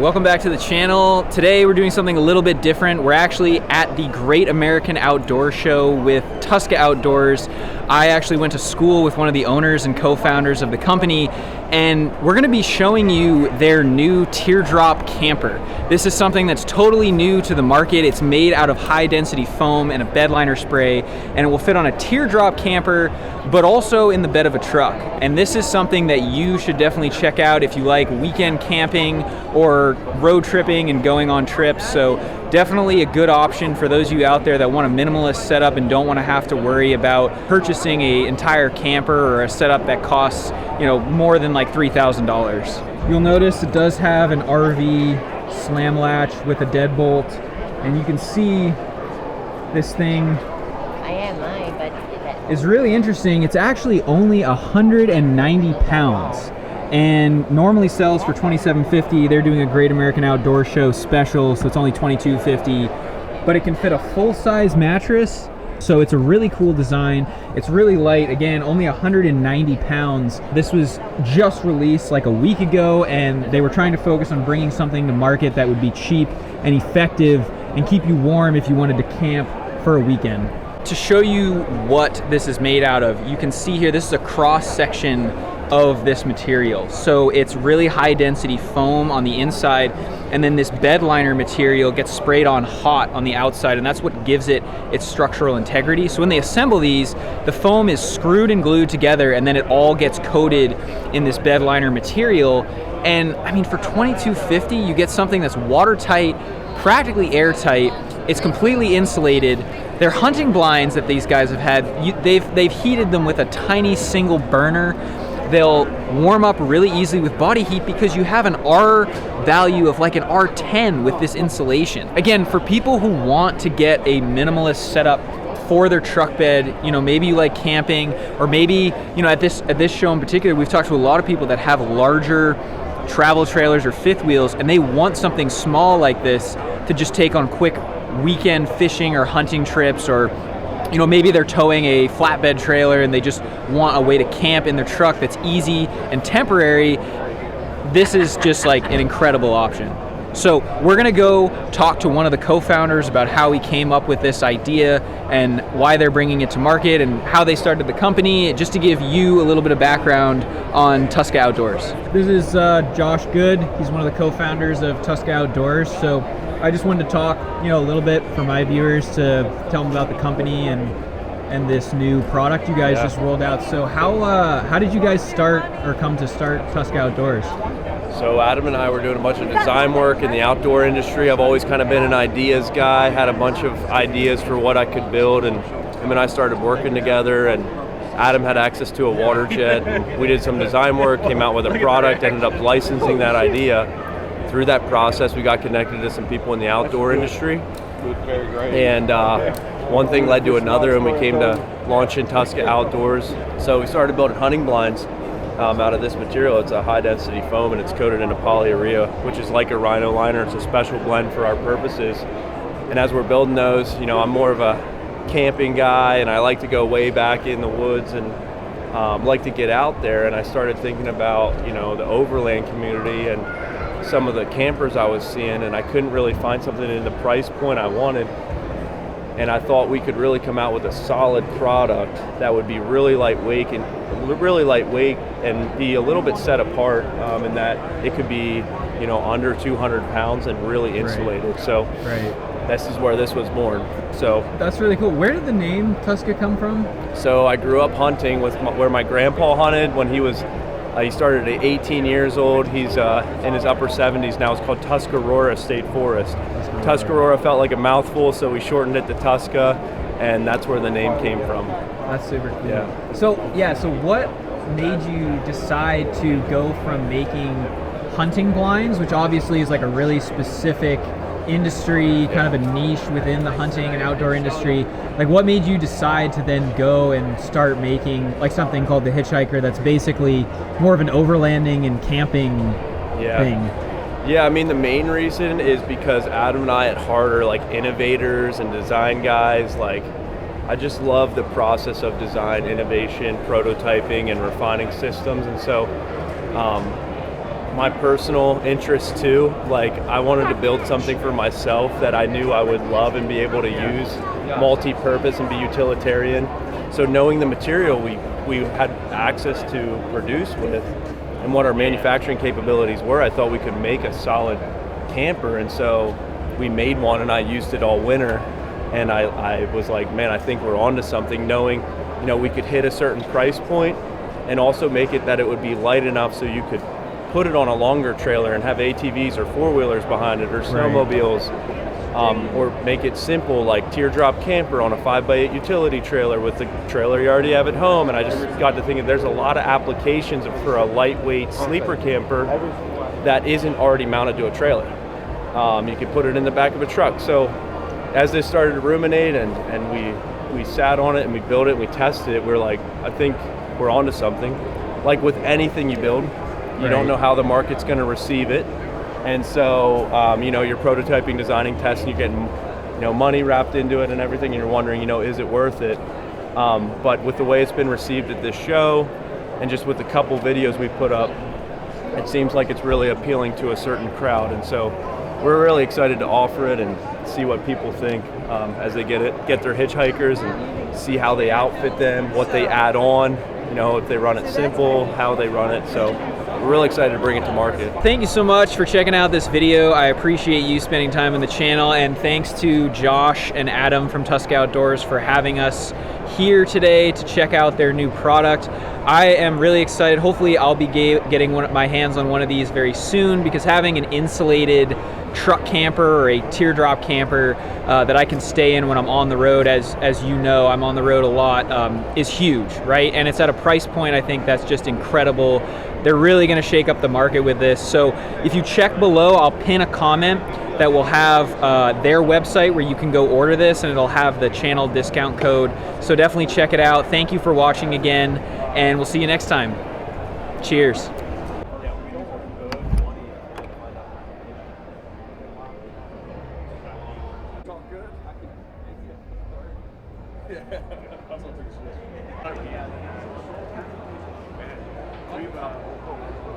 welcome back to the channel. Today we're doing something a little bit different. We're actually at the Great American Outdoor Show with Tusca Outdoors. I actually went to school with one of the owners and co-founders of the company, and we're gonna be showing you their new teardrop camper. This is something that's totally new to the market. It's made out of high density foam and a bed liner spray, and it will fit on a teardrop camper, but also in the bed of a truck. And this is something that you should definitely check out if you like weekend camping or road tripping and going on trips. So definitely a good option for those of you out there that want a minimalist setup and don't want to have to worry about purchasing an entire camper or a setup that costs, more than like $3,000. You'll notice it does have an RV slam latch with a deadbolt, and you can see this thing is really interesting. It's actually only 190 pounds and normally sells for $27.50. They're doing a Great American Outdoor Show special, so it's only $22.50, but it can fit a full-size mattress. So it's a really cool design. It's really light. Again, only 190 pounds. This was just released like a week ago, and they were trying to focus on bringing something to market that would be cheap and effective and keep you warm if you wanted to camp for a weekend. To show you what this is made out of, you can see here, this is a cross section of this material. So it's really high density foam on the inside, and then this bed liner material gets sprayed on hot on the outside, and that's what gives it its structural integrity. So when they assemble these, the foam is screwed and glued together, and then it all gets coated in this bed liner material. And I mean, for $22.50, you get something that's watertight, practically airtight. It's completely insulated. They're hunting blinds that these guys have had. They've heated them with a tiny single burner. They'll warm up really easily with body heat because you have an R value of like an R10 with this insulation. Again, for people who want to get a minimalist setup for their truck bed, maybe you like camping, or maybe, at this show in particular, we've talked to a lot of people that have larger travel trailers or fifth wheels, and they want something small like this to just take on quick weekend fishing or hunting trips, or maybe they're towing a flatbed trailer and they just want a way to camp in their truck that's easy and temporary. This is just like an incredible option. So we're gonna go talk to one of the co-founders about how he came up with this idea and why they're bringing it to market and how they started the company, just to give you a little bit of background on Tusca Outdoors. This is Josh Good. He's one of the co-founders of Tusca Outdoors. So I just wanted to talk, a little bit for my viewers to tell them about the company and this new product you guys just rolled out. So how did you guys start or come to start Tusca Outdoors? So Adam and I were doing a bunch of design work in the outdoor industry. I've always kind of been an ideas guy, had a bunch of ideas for what I could build, and him and I started working together, and Adam had access to a water jet, and we did some design work, came out with a product, ended up licensing that idea. Through that process, we got connected to some people in the outdoor industry, and one thing led to another, and we came to launch in Tusca Outdoors. So we started building hunting blinds out of this material. It's a high density foam, and it's coated in a polyurea, which is like a rhino liner. It's a special blend for our purposes. And as we're building those, I'm more of a camping guy, and I like to go way back in the woods and like to get out there. And I started thinking about the overland community and some of the campers I was seeing, and I couldn't really find something in the price point I wanted. And I thought we could really come out with a solid product that would be really lightweight and be a little bit set apart, in that it could be under 200 pounds and really insulated. Right. So this is where this was born. So that's really cool. Where did the name Tusca come from? So I grew up hunting with where my grandpa hunted when he was he started at 18 years old. He's in his upper 70s now. It's called Tuscarora State Forest. Tuscarora felt like a mouthful, so we shortened it to Tusca, and that's where the name came from. That's super cool. Yeah. So what made you decide to go from making hunting blinds, which obviously is like a really specific industry, kind of a niche within the hunting and outdoor industry, like what made you decide to then go and start making like something called the HitchHiker that's basically more of an overlanding and camping thing? Yeah, I mean, the main reason is because Adam and I at heart are like innovators and design guys. Like, I just love the process of design, innovation, prototyping, and refining systems. And so my personal interest too. Like, I wanted to build something for myself that I knew I would love and be able to use multi-purpose and be utilitarian. So knowing the material we had access to produce with and what our manufacturing capabilities were, I thought we could make a solid camper. And so we made one, and I used it all winter. And I was like, man, I think we're onto something, knowing, you know, we could hit a certain price point and also make it that it would be light enough so you could put it on a longer trailer and have ATVs or four-wheelers behind it, or snowmobiles, or make it simple like teardrop camper on a 5x8 utility trailer with the trailer you already have at home. And I just got to thinking there's a lot of applications for a lightweight sleeper camper that isn't already mounted to a trailer. You could put it in the back of a truck. So as this started to ruminate and we sat on it and we built it and we tested it, we're like, I think we're onto something. Like with anything you build, you don't know how the market's going to receive it. And so, you know, you're prototyping, designing, testing, you're getting, you know, money wrapped into it and everything, and you're wondering, you know, is it worth it? But with the way it's been received at this show, and just with the couple videos we put up, it seems like it's really appealing to a certain crowd. And so we're really excited to offer it and see what people think as they get their HitchHikers, and see how they outfit them, what they add on, you know, if they run it simple, how they run it. So we're really excited to bring it to market. Thank you so much for checking out this video. I appreciate you spending time on the channel, and thanks to Josh and Adam from Tusca Outdoors for having us here today to check out their new product. I am really excited. Hopefully I'll be getting my hands on one of these very soon, because having an insulated truck camper or a teardrop camper that I can stay in when I'm on the road, as you know, I'm on the road a lot, is huge, right? And it's at a price point I think that's just incredible. They're really going to shake up the market with this. So if you check below, I'll pin a comment that will have their website where you can go order this, and it'll have the channel discount code. So definitely check it out. Thank you for watching again, and we'll see you next time. Cheers.